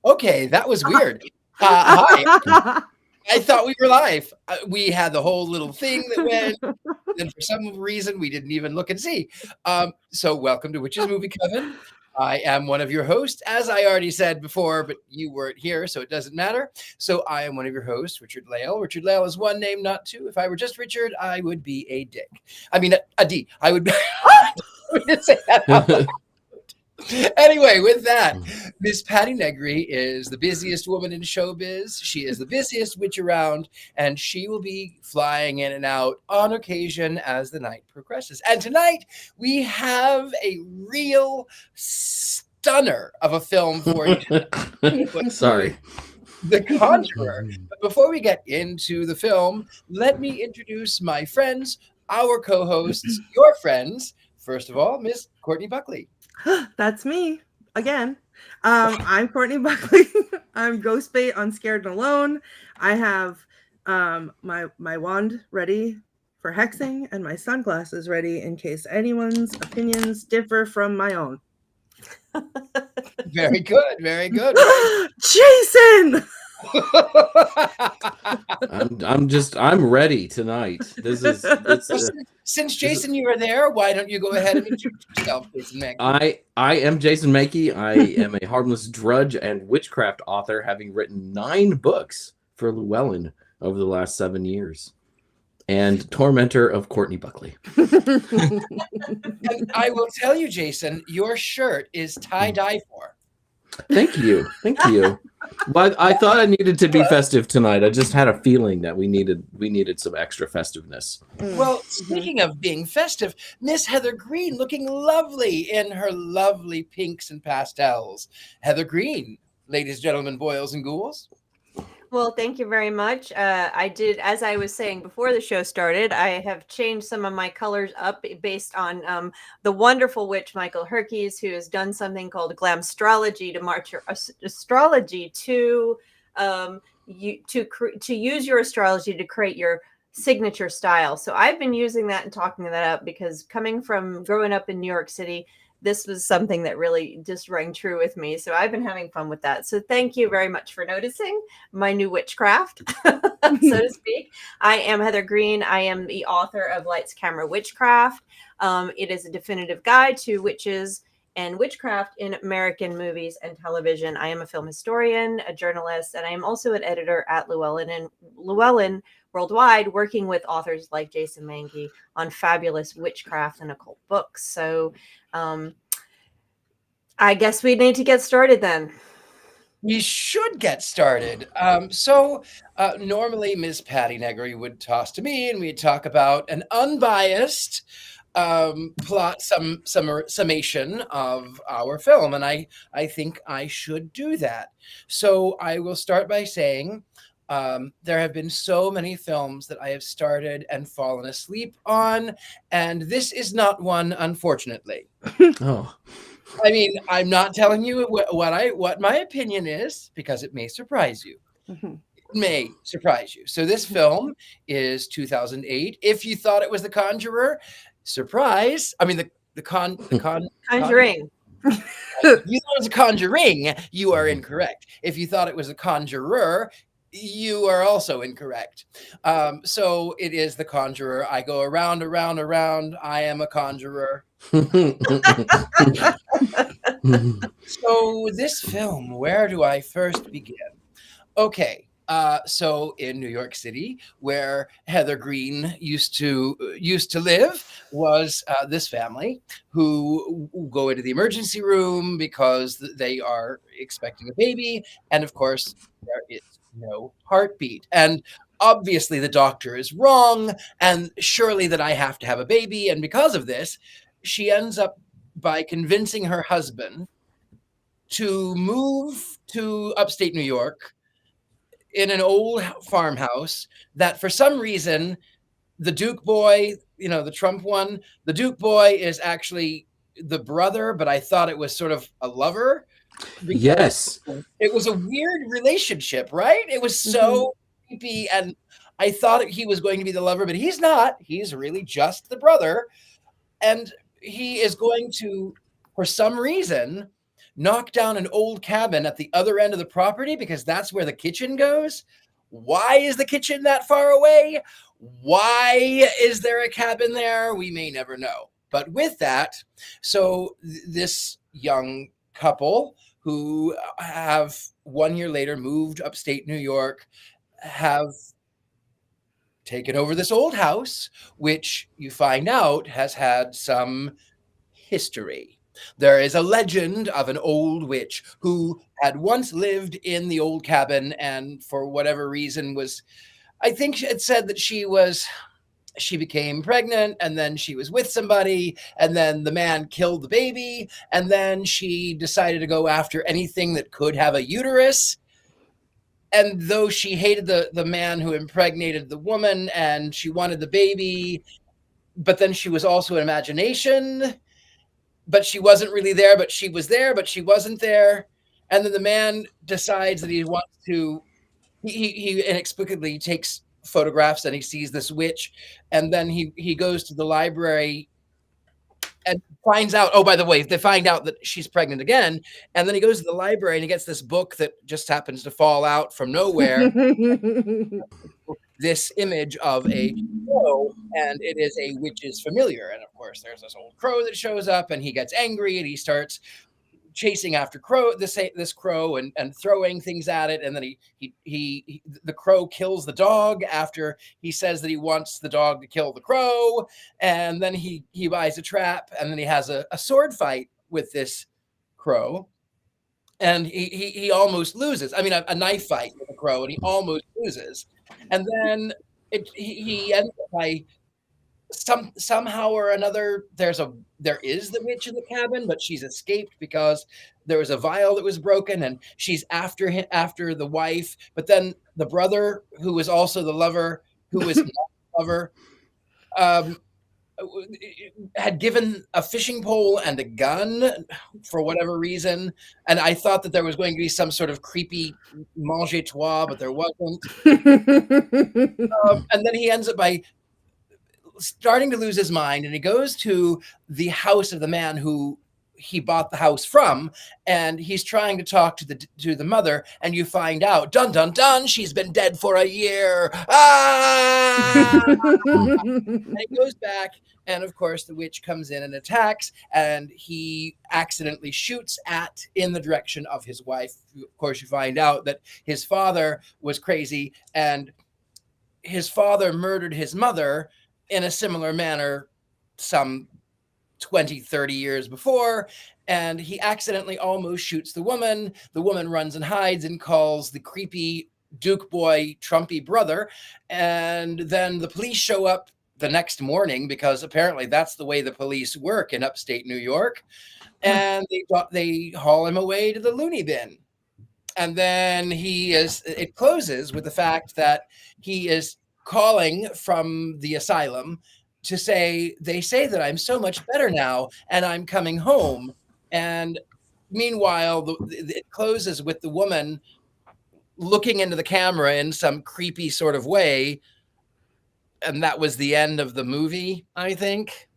Okay, that was weird. Hi. I thought we were live. We had the whole little thing that went, and for some reason we didn't even look and see. So welcome to Witch's Movie Coven. I am one of your hosts, as I already said before, but you weren't here, so it doesn't matter. So I am one of your hosts, Richard-Lael. Richard-Lael is one name, not two. If I were just Richard, I would be a dick. I mean, a D. I would say that out loud. Anyway, with that, Miss Patti Negri is the busiest woman in showbiz. She is the busiest witch around, and she will be flying in and out on occasion as the night progresses. And tonight, we have a real stunner of a film for you. Sorry. The Conjurer. But before we get into the film, let me introduce my friends, our co-hosts, your friends. First of all, Miss Courtney Buckley. That's me again. I'm Courtney Buckley. I'm Ghostbait on Scared and Alone. I have my wand ready for hexing and my sunglasses ready in case anyone's opinions differ from my own. Very good, very good. Jason! I'm ready tonight. Since Jason, you are there, why don't you go ahead and introduce yourself, Jason Mankey? I am Jason Mankey. I am a harmless drudge and witchcraft author, having written 9 books for Llewellyn over the last 7 years, and tormentor of Courtney Buckley. And I will tell you, Jason, your shirt is tie-dye for. Thank you. But I thought I needed to be festive tonight. I just had a feeling that we needed some extra festiveness. Well, speaking of being festive, Miss Heather Greene looking lovely in her lovely pinks and pastels. Heather Greene, ladies, gentlemen, boys and ghouls. Well, thank you very much. I did, as I was saying before the show started, I have changed some of my colors up based on the wonderful witch Michael Herkes, who has done something called glamstrology to march your astrology to use your astrology to create your signature style. So I've been using that and talking that up because coming from growing up in New York City, this was something that really just rang true with me. So I've been having fun with that. So thank you very much for noticing my new witchcraft, so to speak. I am Heather Greene. I am the author of Lights, Camera, Witchcraft. It is a definitive guide to witches and witchcraft in American movies and television. I am a film historian, a journalist, and I am also an editor at Llewellyn and Llewellyn Worldwide, working with authors like Jason Mankey on fabulous witchcraft and occult books. So I guess we need to get started then. We should get started. Normally Miss Patti Negri would toss to me and we'd talk about an unbiased plot summation of our film. And I think I should do that. So I will start by saying there have been so many films that I have started and fallen asleep on, and this is not one, unfortunately. Oh, I mean, I'm not telling you what my opinion is because it may surprise you. Mm-hmm. It may surprise you. So this film is 2008. If you thought it was The Conjurer, surprise! I mean the Conjuring. If you thought it was a Conjuring, you are incorrect. If you thought it was a Conjurer, you are also incorrect. So it is The Conjurer. I go around. I am a conjurer. So this film, where do I first begin? Okay. So in New York City, where Heather Greene used to live, was this family who go into the emergency room because they are expecting a baby, and of course there is no heartbeat. And obviously the doctor is wrong, and surely that I have to have a baby. And because of this, she ends up by convincing her husband to move to upstate New York in an old farmhouse that for some reason the Duke boy, the Trump one, the Duke boy is actually the brother, but I thought it was sort of a lover. Yes. It was a weird relationship, right? It was so creepy, and I thought he was going to be the lover, but he's not. He's really just the brother, and he is going to, for some reason, knock down an old cabin at the other end of the property because that's where the kitchen goes. Why is the kitchen that far away? Why is there a cabin there? We may never know. But with that, so this young couple who have 1 year later moved upstate New York have taken over this old house, which you find out has had some history. There is a legend of an old witch who had once lived in the old cabin and for whatever reason I think it said that she became pregnant and then she was with somebody and then the man killed the baby and then she decided to go after anything that could have a uterus. And though she hated the man who impregnated the woman and she wanted the baby, but then she was also an imagination, but she wasn't really there, but she was there, but she wasn't there. And then the man decides that he wants to, he inexplicably takes photographs and he sees this witch. And then he goes to the library and finds out, oh, by the way, they find out that she's pregnant again. And then he goes to the library and he gets this book that just happens to fall out from nowhere. This image of a crow, and it is a witch's familiar. And of course, there's this old crow that shows up and he gets angry and he starts chasing after this crow and throwing things at it. And then the crow kills the dog after he says that he wants the dog to kill the crow. And then he buys a trap and then he has a sword fight with this crow. And he almost loses. I mean, a knife fight with a crow and he almost loses. And then he ends up by somehow or another, there is the witch in the cabin, but she's escaped because there was a vial that was broken and she's after the wife. But then the brother, who was also the lover, who was not the lover, had given a fishing pole and a gun for whatever reason. And I thought that there was going to be some sort of creepy mange a trois, but there wasn't. And then he ends up by starting to lose his mind, and he goes to the house of the man who he bought the house from, and he's trying to talk to the mother, and you find out, dun dun dun, she's been dead for a year. And he goes back, and of course the witch comes in and attacks, and he accidentally shoots in the direction of his wife. Of course, you find out that his father was crazy, and his father murdered his mother in a similar manner some 20, 30 years before, and he accidentally almost shoots the woman. The woman runs and hides and calls the creepy Duke boy Trumpy brother, and then the police show up the next morning because apparently that's the way the police work in upstate New York, and they haul him away to the loony bin. And then it closes with the fact that he is calling from the asylum to say, they say that I'm so much better now and I'm coming home. And meanwhile, it closes with the woman looking into the camera in some creepy sort of way. And that was the end of the movie, I think.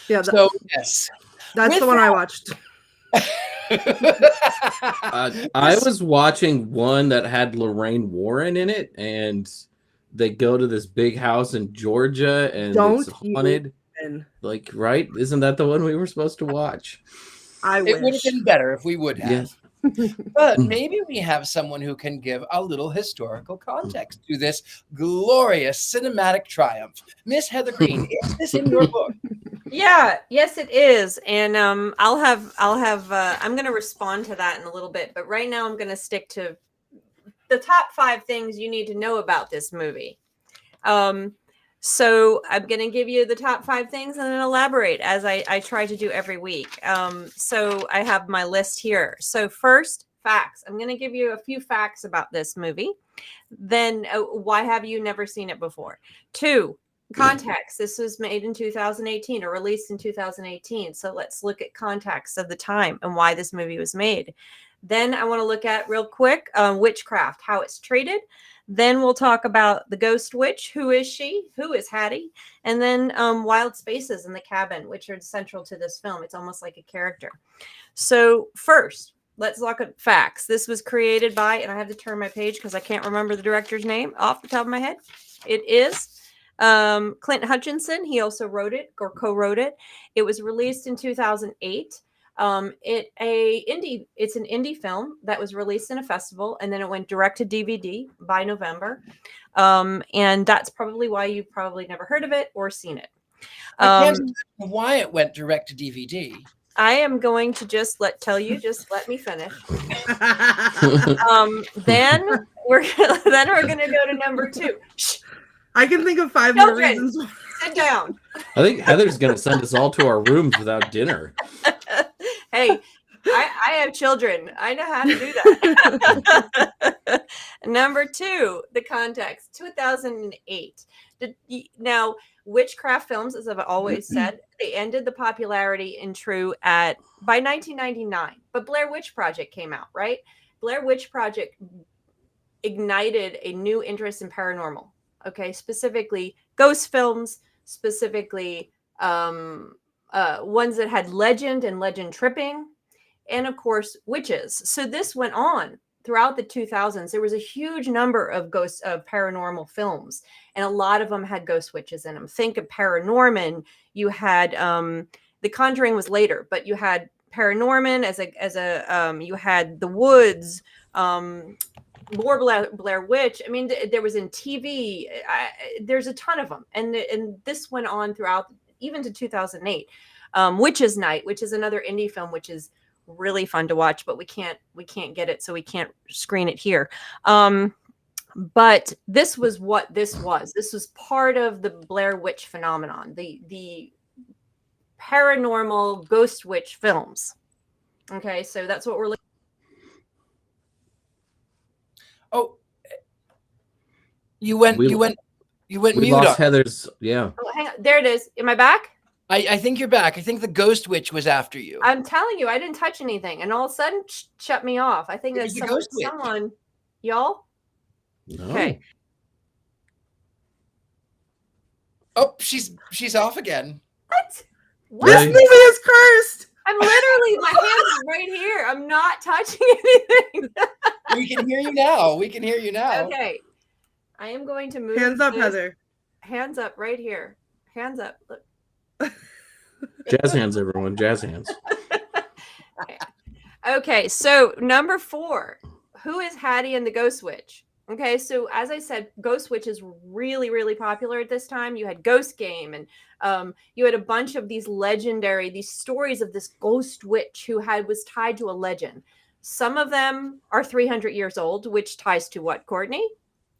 Yeah. So, yes. That's the one I watched. I was watching one that had Lorraine Warren in it, and they go to this big house in Georgia and it's haunted. Like, right? Isn't that the one we were supposed to watch? It would have been better if we would have. Yes. But maybe we have someone who can give a little historical context to this glorious cinematic triumph. Miss Heather Greene, is this in your book? Yeah, yes, it is. And I'm going to respond to that in a little bit. But right now I'm going to stick to the top 5 things you need to know about this movie. So I'm going to give you the top 5 things and then elaborate as I try to do every week. So I have my list here. So first, facts. I'm going to give you a few facts about this movie. Then why have you never seen it before? 2, context. This was made in 2018 or released in 2018. So let's look at context of the time and why this movie was made. Then I want to look at real quick witchcraft, how it's treated. Then we'll talk about the ghost witch. Who is she? Who is Hattie? And then wild spaces in the cabin, which are central to this film. It's almost like a character. So first, let's look at facts. This was created by, and I have to turn my page because I can't remember the director's name off the top of my head. It is Clint Hutchinson. He also wrote it or co-wrote it. It was released in 2008. It's an indie film that was released in a festival, and then it went direct to DVD by November. And that's probably why you probably never heard of it or seen it. I can't imagine why it went direct to DVD. I am going to just let me finish. Then we're gonna go to number 2. Shh. I can think of 5 more reasons. Sit down. I think Heather's going to send us all to our rooms without dinner. Hey, I have children. I know how to do that. Number 2, the context, 2008. Now, witchcraft films, as I've always said, they ended the popularity in by 1999. But Blair Witch Project came out, right? Blair Witch Project ignited a new interest in paranormal. Okay, specifically ghost films, specifically ones that had legend and legend tripping, and of course witches. So this went on throughout the 2000s. There was a huge number of paranormal films, and a lot of them had ghost witches in them. Think of Paranorman. You had The Conjuring was later, but you had Paranorman you had The Woods. More Blair Witch. I mean, there was in TV. There's a ton of them, and this went on throughout even to 2008. Witch's Night, which is another indie film, which is really fun to watch, but we can't get it, so we can't screen it here. But this was what this was. This was part of the Blair Witch phenomenon, the paranormal ghost witch films. Okay, so that's what we're looking. Oh, you went We mute. lost Heather's. Yeah. Oh, hang on. There it is. Am I back? I think you're back. I think the ghost witch was after you. I'm telling you, I didn't touch anything, and all of a sudden, shut me off. I think It's that's the ghost witch. someone. Y'all. No. Okay. Oh, she's off again. What? This movie is cursed. I'm literally, my hands are right here. I'm not touching anything. We can hear you now. We can hear you now. Okay. I am going to move. Hands up, this. Heather. Hands up right here. Hands up. Look. Jazz hands, everyone. Jazz hands. Okay, so number 4. Who is Hattie and the Ghost Witch? Okay, so as I said, Ghost Witch is really, really popular at this time. You had Ghost Game, and you had a bunch of these stories of this ghost witch who was tied to a legend. Some of them are 300 years old, which ties to what, Courtney?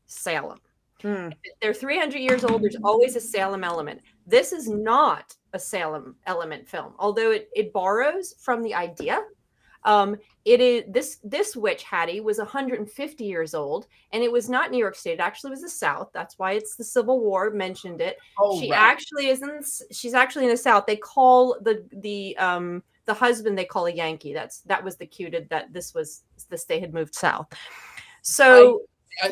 Salem. If they're 300 years old, there's always a Salem element. This is not a Salem element film, although it borrows from the idea. It is this witch Hattie was 150 years old, and it was not New York State. It actually was the South. That's why it's the Civil War mentioned it. Oh, She right. actually she's actually in the South. They call the husband, they call a Yankee. That was the cue that this they had moved south. So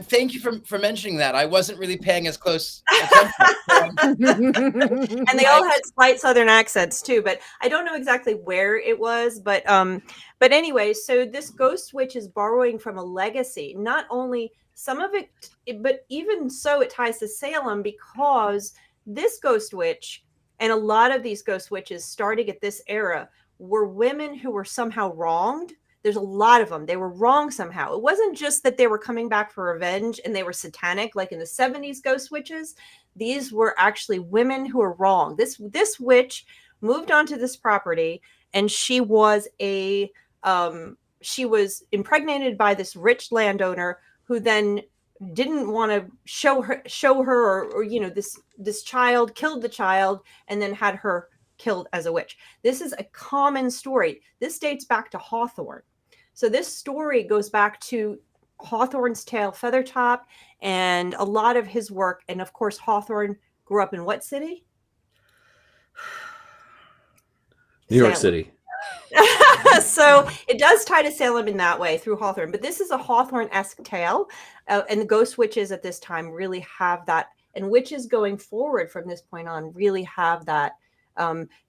Thank you for mentioning that. I wasn't really paying as close attention. and they all had slight Southern accents too, but I don't know exactly where it was. But anyway, so this ghost witch is borrowing from a legacy. Not only some of it, but even so, it ties to Salem, because this ghost witch and a lot of these ghost witches starting at this era were women who were somehow wronged. There's a lot of them. They were wrong somehow. It wasn't just that they were coming back for revenge and they were satanic, like in the 70s ghost witches. These were actually women who were wrong. This witch moved onto this property, and she was impregnated by this rich landowner who then didn't want to show her or this child, killed the child, and then had her killed as a witch. This is a common story. This dates back to Hawthorne. So this story goes back to Hawthorne's tale, Feathertop, and a lot of his work. And of course, Hawthorne grew up in what city? New York City. So it does tie to Salem in that way through Hawthorne. But this is a Hawthorne-esque tale. And the ghost witches at this time really have that. And witches going forward from this point on really have that.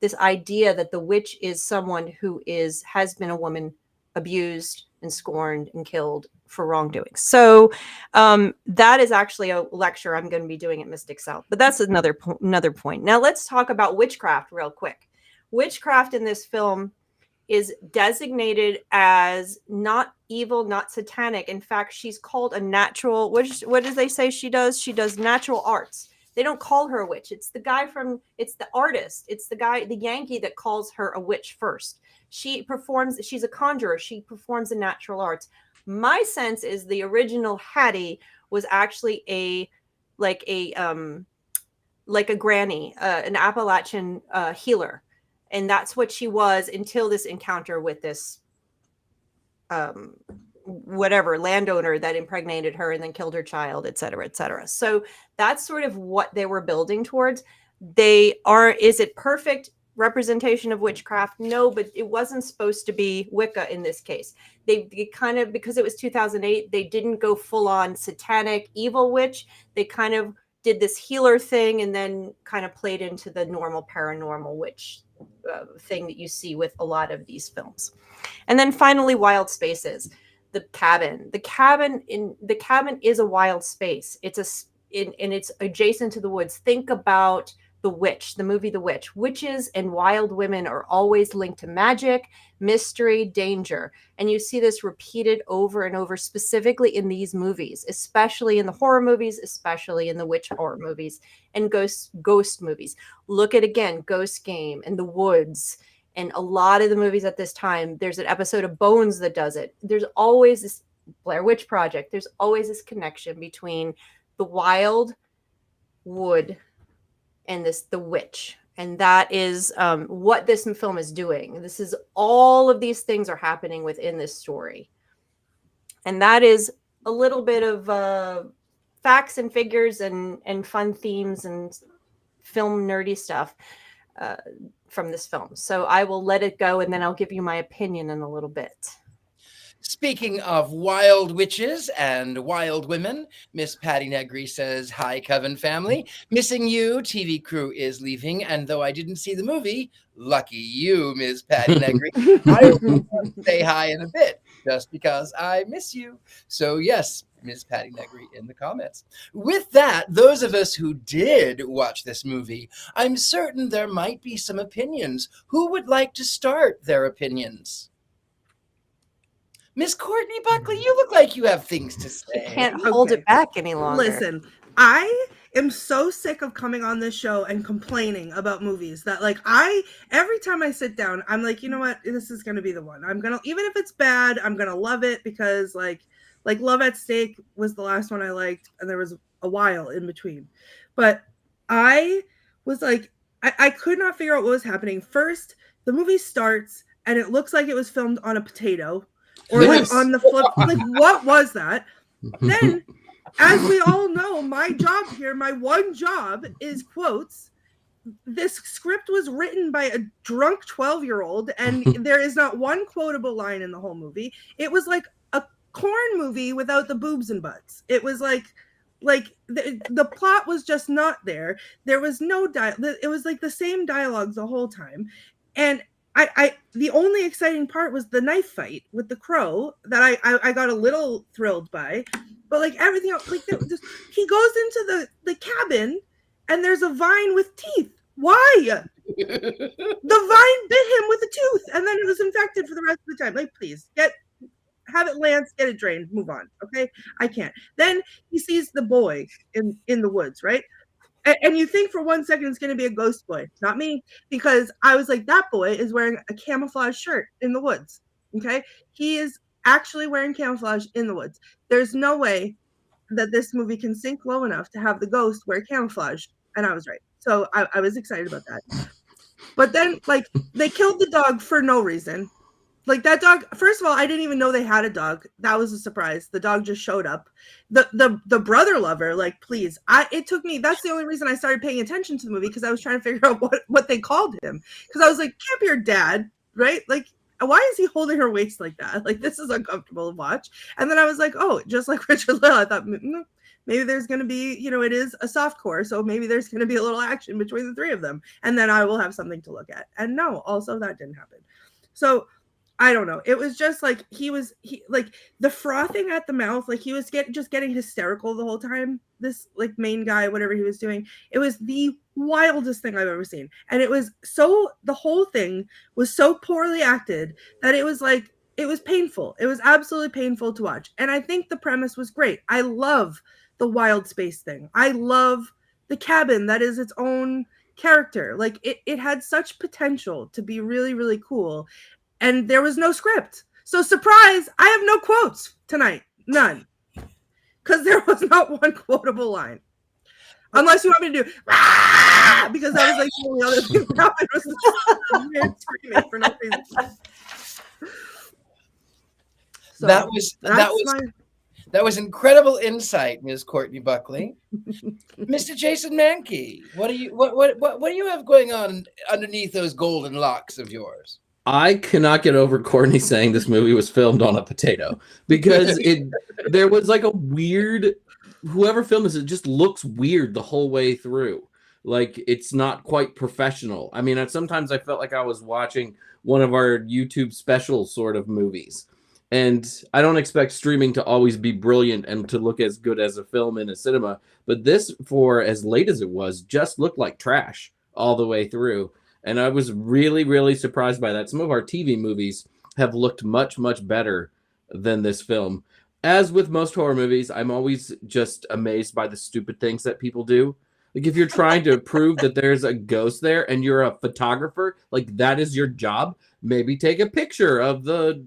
This idea that the witch is someone who has been a woman abused and scorned and killed for wrongdoing. So that is actually a lecture I'm going to be doing at Mystic South, but that's another point. Now let's talk about witchcraft real quick. Witchcraft in this film is designated as not evil, not satanic. In fact, she's called a natural, what does they say she does? She does natural arts. They don't call her a witch. It's the artist. It's the Yankee that calls her a witch first. She's a conjurer. She performs the natural arts. My sense is the original Hattie was actually a granny, an Appalachian healer. And that's what she was until this encounter with this landowner that impregnated her and then killed her child, et cetera, et cetera. So that's sort of what they were building towards. Is it perfect representation of witchcraft? No, but it wasn't supposed to be Wicca in this case. They kind of, because it was 2008, they didn't go full on satanic evil witch. They kind of did this healer thing and then kind of played into the normal paranormal witch thing that you see with a lot of these films. And then finally, wild spaces. The cabin is a wild space. It's adjacent to the woods. Think about The Witch, the movie The Witch. Witches and wild women are always linked to magic, mystery, danger. And you see this repeated over and over, specifically in these movies, especially in the horror movies, especially in the witch horror movies and ghost movies. Look at, again, Ghost Game and The Woods. And a lot of the movies at this time, there's an episode of Bones that does it. There's always this Blair Witch Project. There's always this connection between the wild wood and the witch. And that is what this film is doing. This is all of these things are happening within this story. And that is a little bit of facts and figures and fun themes and film nerdy stuff from this film. So I will let it go and then I'll give you my opinion in a little bit. Speaking of wild witches and wild women, Miss Patti Negri says, "Hi, Coven family. Missing you. TV crew is leaving. And though I didn't see the movie, lucky you, Miss Patti Negri. I will say hi in a bit just because I miss you." So yes, Miss Patti Negri in the comments. With that, those of us who did watch this movie, I'm certain there might be some opinions. Who would like to start their opinions? Miss Courtney Buckley, you look like you have things to say. I can't hold it back any longer. Listen, I am so sick of coming on this show and complaining about movies that every time I sit down, I'm like, you know what? This is going to be the one. Even if it's bad, I'm going to love it because like Love at Stake was the last one I liked. And there was a while in between, but I was like, I could not figure out what was happening. First, the movie starts and it looks like it was filmed on a potato. Or yes. on the flip, what was that? Then, as we all know, my job here, my one job is quotes. This script was written by a drunk 12-year-old, and there is not one quotable line in the whole movie. It was like a corn movie without the boobs and butts. It was like the plot was just not there. There was no dialogue. It was like the same dialogues the whole time, and the only exciting part was the knife fight with the crow that I got a little thrilled by, but everything else, he goes into the cabin and there's a vine with teeth. Why? The vine bit him with a tooth and then it was infected for the rest of the time. Please have it lance, get it drained, move on. Okay. I can't. Then he sees the boy in the woods, right? And you think for 1 second it's going to be a ghost boy. Not me, because I was like, that boy is wearing a camouflage shirt in the woods. Okay? He is actually wearing camouflage in the woods. There's no way that this movie can sink low enough to have the ghost wear camouflage. And I was right. So I was excited about that. But then, they killed the dog for no reason. That dog, first of all, I didn't even know they had a dog. That was a surprise. The dog just showed up. The brother lover, please. It took me, that's the only reason I started paying attention to the movie, because I was trying to figure out what they called him. Because I was like, can't be your dad, right? Why is he holding her waist like that? This is uncomfortable to watch. And then I was like, oh, just like Richard-Lael, I thought, maybe there's going to be, it is a softcore, so maybe there's going to be a little action between the three of them. And then I will have something to look at. And no, also that didn't happen. So I don't know. It was just like he like the frothing at the mouth, like he was just getting hysterical the whole time. This like main guy, whatever he was doing, it was the wildest thing I've ever seen. And it was the whole thing was so poorly acted that it was like it was painful. It was absolutely painful to watch. And I think the premise was great. I love the wild space thing. I love the cabin that is its own character. Like it had such potential to be really, really cool. And there was no script. So surprise, I have no quotes tonight. None. Because there was not one quotable line. Unless you want me to do Rah! Because that was like the only other thing that happened was weird screaming for no reason. So that was incredible insight, Ms. Courtney Buckley. Mr. Jason Mankey, what do you have going on underneath those golden locks of yours? I cannot get over Courtney saying this movie was filmed on a potato because there was like a weird, whoever filmed this, it just looks weird the whole way through. Like it's not quite professional. I mean, sometimes I felt like I was watching one of our YouTube special sort of movies. And I don't expect streaming to always be brilliant and to look as good as a film in a cinema. But this, for as late as it was, just looked like trash all the way through. And I was really, really surprised by that. Some of our TV movies have looked much, much better than this film. As with most horror movies, I'm always just amazed by the stupid things that people do. Like if you're trying to prove that there's a ghost there and you're a photographer, like that is your job, maybe take a picture of the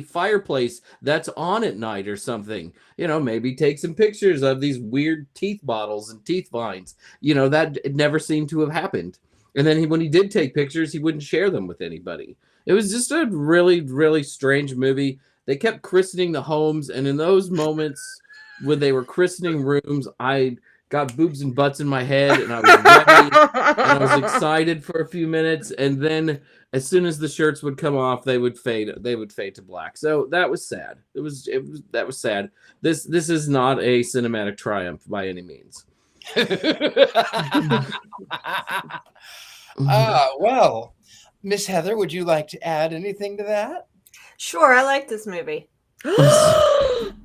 fireplace that's on at night or something. You know, maybe take some pictures of these weird teeth bottles and teeth vines. You know, that it never seemed to have happened. And then when he did take pictures, he wouldn't share them with anybody. It was just a really, really strange movie. They kept christening the homes. And in those moments when they were christening rooms, I got boobs and butts in my head. And I was ready. And I was excited for a few minutes. And then as soon as the shirts would come off, they would fade to black. So that was sad. That was sad. This is not a cinematic triumph by any means. Well, Miss Heather, would you like to add anything to that? Sure, I like this movie. Well,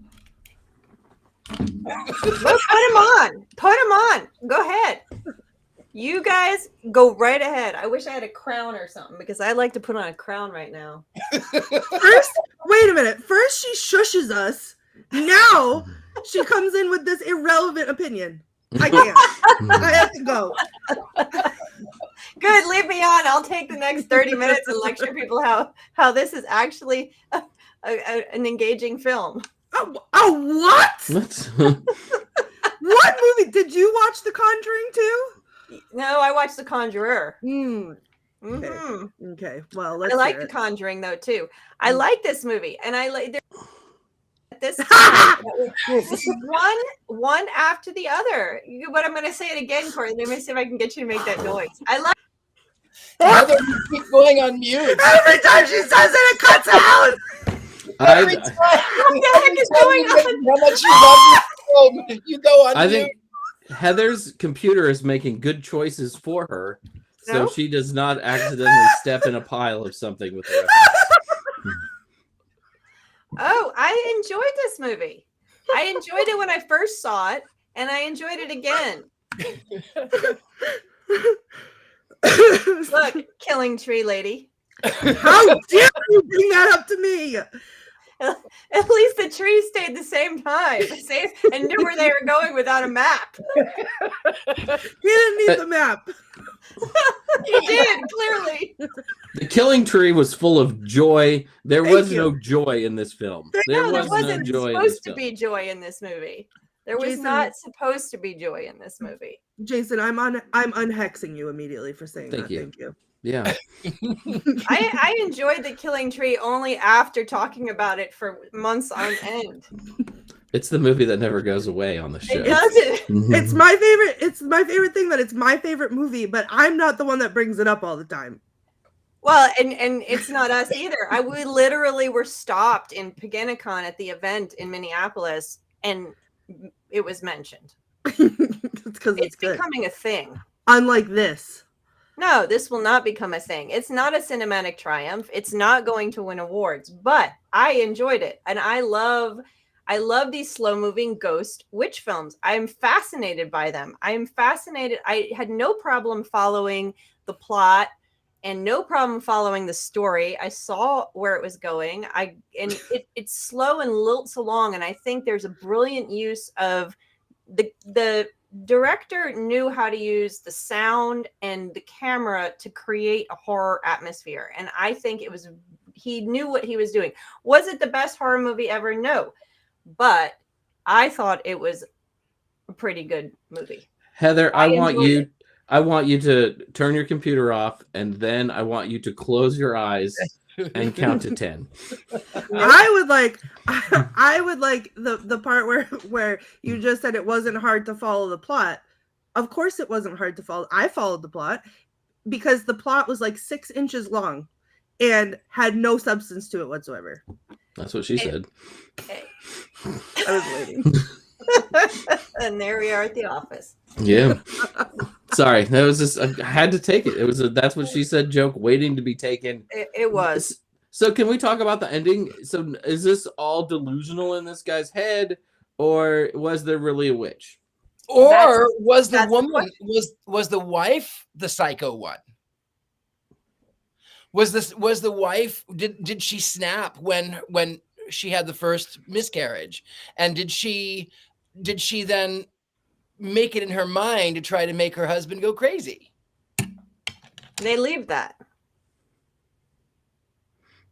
put him on. Go ahead. You guys go right ahead. I wish I had a crown or something because I'd like to put on a crown right now. First, wait a minute. First she shushes us. Now she comes in with this irrelevant opinion. I can't. I have to go. Good, leave me on. I'll take the next 30 minutes and lecture people how this is actually an engaging film. Oh what? What movie? Did you watch The Conjuring too? No, I watched The Conjurer. Okay. Well, I like The Conjuring though too. I like this movie, and I like this one after the other. But I'm going to say it again, Courtney. Let me see if I can get you to make that noise. I like. Heather, you keep going on mute. Every time she says it cuts out. Every time. What the heck is going on? How much you love this film, you go on I mute. think Heather's computer is making good choices for her, so she does not accidentally step in a pile of something with her. Oh, I enjoyed this movie. I enjoyed it when I first saw it, and I enjoyed it again. Look, killing tree lady. How dare you bring that up to me? At least the trees stayed the same time and knew where they were going without a map. He didn't need the map. He did, clearly. The killing tree was full of joy. There was no joy in this film. There wasn't supposed to be joy in this movie. There was not supposed to be joy in this movie. Jason, I'm unhexing you immediately for saying that. Thank you. Yeah. I enjoyed The Killing Tree only after talking about it for months on end. It's the movie that never goes away on the show. It doesn't. It's my favorite. It's my favorite thing that it's my favorite movie, but I'm not the one that brings it up all the time. Well, and it's not us either. We literally were stopped in Paganacon at the event in Minneapolis, and it was mentioned. It's because it's becoming a thing. Unlike this. No, this will not become a thing. It's not a cinematic triumph. It's not going to win awards, but I enjoyed it. And I love these slow-moving ghost witch films. I'm fascinated by them. I'm fascinated. I had no problem following the plot and no problem following the story. I saw where it was going. It's slow and lilts along, and I think there's a brilliant use of the director knew how to use the sound and the camera to create a horror atmosphere. And I think he knew what he was doing. Was it the best horror movie ever? No. But I thought it was a pretty good movie. Heather, I want you to turn your computer off, and then I want you to close your eyes and count to 10. I would like the part where you just said it wasn't hard to follow the plot. Of course it wasn't hard to follow. I followed the plot because the plot was like 6 inches long and had no substance to it whatsoever. That's what she said. I was waiting. And there we are at the office. Yeah. Sorry, that was just I had to take it. It was a that's what she said joke waiting to be taken. It was. So can we talk about the ending? So is this all delusional in this guy's head, or was there really a witch? Or was the woman was the wife the psycho one? Was the wife did she snap when she had the first miscarriage? And did she then make it in her mind to try to make her husband go crazy? They leave that.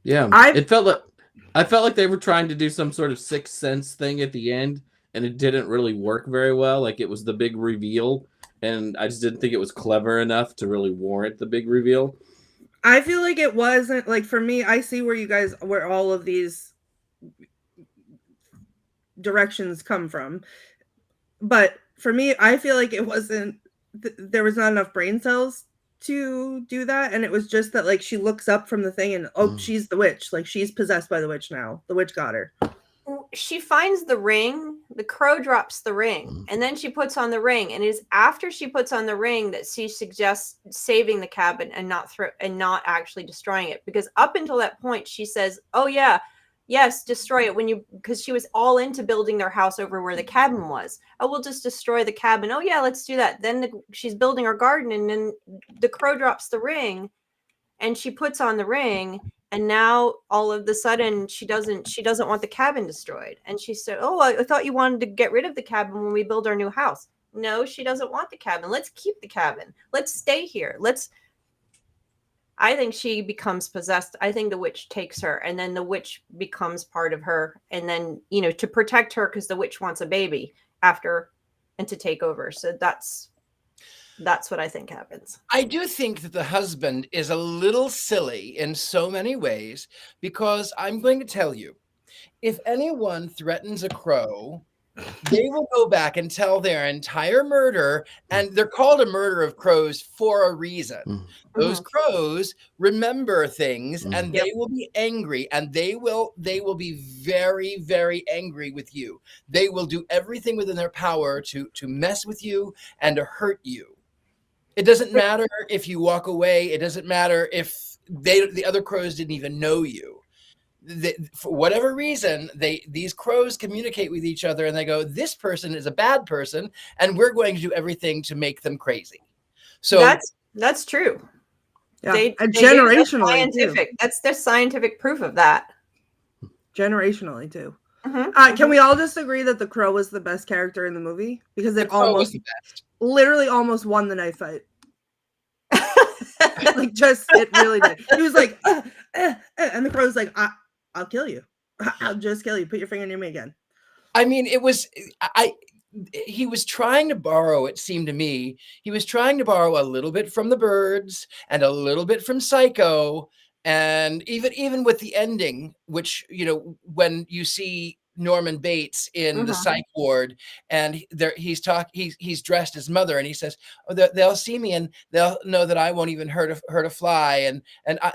Yeah. I felt like they were trying to do some sort of Sixth Sense thing at the end, and it didn't really work very well. Like it was the big reveal, and I just didn't think it was clever enough to really warrant the big reveal. I feel like it wasn't, like, for me, I see where all of these directions come from. But for me, I feel like it wasn't, there was not enough brain cells to do that. And it was just that, like, she looks up from the thing and, she's the witch. Like, she's possessed by the witch now. The witch got her. She finds the ring, the crow drops the ring, and then she puts on the ring. And it is after she puts on the ring that she suggests saving the cabin and not actually destroying it. Because up until that point, she says, "Oh yeah, yes, destroy it." Because she was all into building their house over where the cabin was. Oh, we'll just destroy the cabin. Oh yeah, let's do that. Then she's building her garden, and then the crow drops the ring, and she puts on the ring. And now all of a sudden she doesn't want the cabin destroyed. And she said, "Oh, I thought you wanted to get rid of the cabin when we build our new house." No, she doesn't want the cabin. Let's keep the cabin. Let's stay here. I think she becomes possessed. I think the witch takes her, and then the witch becomes part of her. And then, to protect her, because the witch wants a baby after and to take over. So that's what I think happens. I do think that the husband is a little silly in so many ways, because I'm going to tell you, if anyone threatens a crow, they will go back and tell their entire murder, and they're called a murder of crows for a reason. Those crows remember things, and they will be angry, and they will be very, very angry with you. They will do everything within their power to mess with you and to hurt you. It doesn't matter if you walk away. It doesn't matter if the other crows didn't even know you. For whatever reason, these crows communicate with each other, and they go, "This person is a bad person, and we're going to do everything to make them crazy." So that's true. Yeah. They generationally scientific. Too. That's their scientific proof of that. Generationally too. Can we all just agree that the crow was the best character in the movie? Because it literally almost won the knife fight. It really did. He was like, and the crow's like, I'll kill you. I'll just kill you. Put your finger near me again. I mean, he was trying to borrow, it seemed to me, he was trying to borrow a little bit from The Birds and a little bit from Psycho. And even with the ending, which, when you see Norman Bates in the psych ward, and he's dressed as mother, and he says, "Oh, they'll see me and they'll know that I won't even hurt a fly."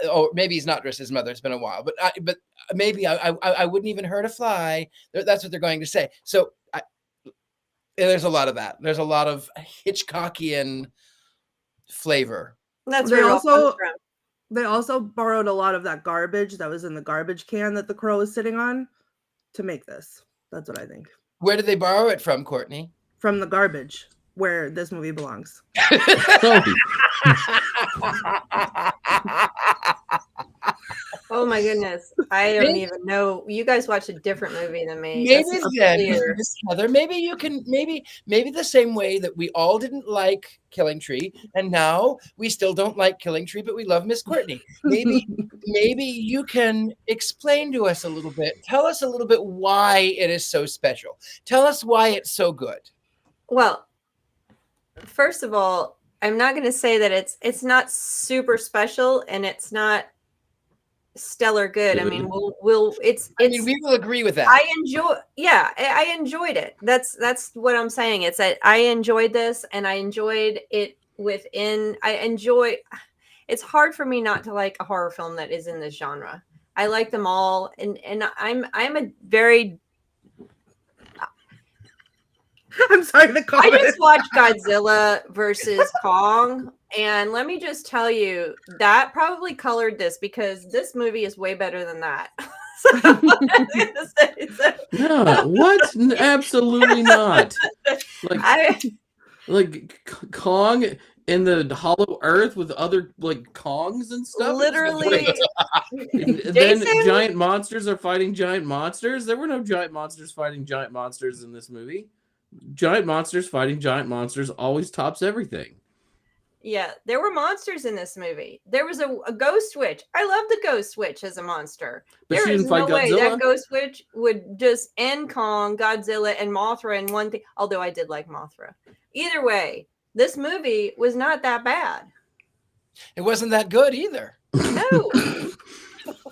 Or maybe he's not dressed as mother. It's been a while, but maybe I wouldn't even hurt a fly. That's what they're going to say. So there's a lot of that. There's a lot of Hitchcockian flavor. That's They where it all comes also from. they also borrowed a lot of that garbage that was in the garbage can that the crow was sitting on to make this. That's what I think. Where did they borrow it from, Courtney? From the garbage where this movie belongs. So, Oh my goodness. I don't even know. You guys watched a different movie than me. Maybe That's not then, clear. Miss Heather, maybe you can maybe the same way that we all didn't like Killing Tree, and now we still don't like Killing Tree, but we love Miss Courtney. Maybe you can explain to us a little bit. Tell us a little bit why it is so special. Tell us why it's so good. Well, first of all, I'm not going to say that it's not super special and it's not stellar good. I mean, I mean, we will agree with that. I enjoyed it. That's what I'm saying. It's that I enjoyed this and I enjoyed it it's hard for me not to like a horror film that is in this genre. I like them all, and I'm a very I'm sorry, the comment. I just watched Godzilla versus Kong, and let me just tell you that probably colored this because this movie is way better than that. yeah, what? Absolutely not. Like Kong in the Hollow Earth with other like Kongs and stuff. Literally. Then giant monsters are fighting giant monsters. There were no giant monsters fighting giant monsters in this movie. Giant monsters fighting giant monsters always tops everything. Yeah, there were monsters in this movie. There was a ghost witch. I love the ghost witch as a monster. But there she is didn't fight no way Godzilla? that ghost witch would just end Kong, Godzilla, and Mothra in one thing. Although I did like Mothra. Either way, this movie was not that bad. It wasn't that good either. No.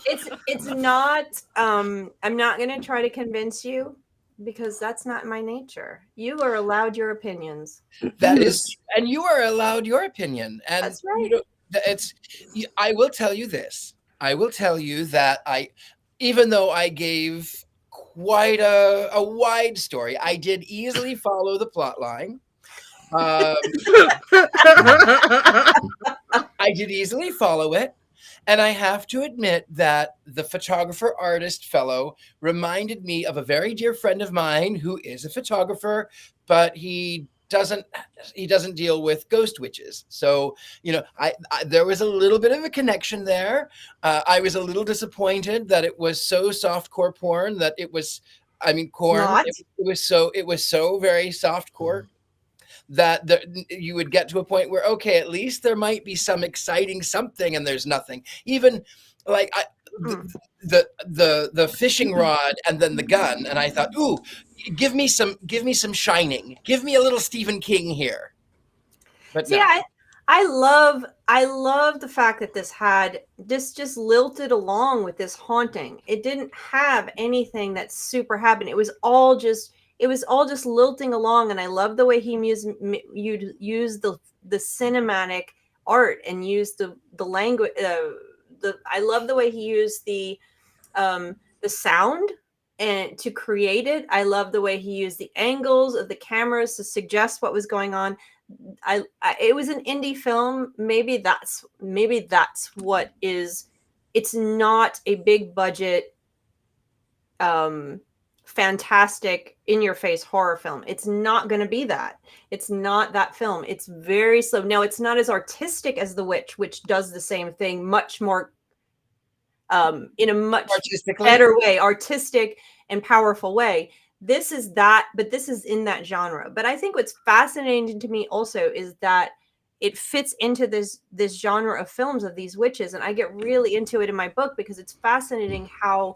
It's not. I'm not going to try to convince you, because that's not my nature. You are allowed your opinions. That is, and you are allowed your opinion. And that's right. I will tell you this. I will tell you that even though I gave quite a wide story, I did easily follow the plot line. I did easily follow it. And I have to admit that the photographer artist fellow reminded me of a very dear friend of mine who is a photographer, but he doesn't deal with ghost witches. So, I there was a little bit of a connection there. I was a little disappointed that it was so softcore porn that it was, corn. It was so very softcore. That you would get to a point where, okay, at least there might be some exciting something, and there's nothing. Even like the fishing rod and then the gun, and I thought, ooh, give me some Shining, give me a little Stephen King here. But see, no. I love the fact that this just lilted along with this haunting. It didn't have anything that super happened. It was all just lilting along, and I love the way he used the cinematic art and used the language. I love the way he used the sound and to create it. I love the way he used the angles of the cameras to suggest what was going on. It was an indie film. Maybe that's what is. It's not a big budget. Fantastic in-your-face horror film. It's not going to be that. It's not that film. It's very slow. Now, it's not as artistic as The Witch, which does the same thing much more in a much better way, artistic and powerful way. This is that, but this is in that genre. But I think what's fascinating to me also is that it fits into this genre of films of these witches, and I get really into it in my book because it's fascinating how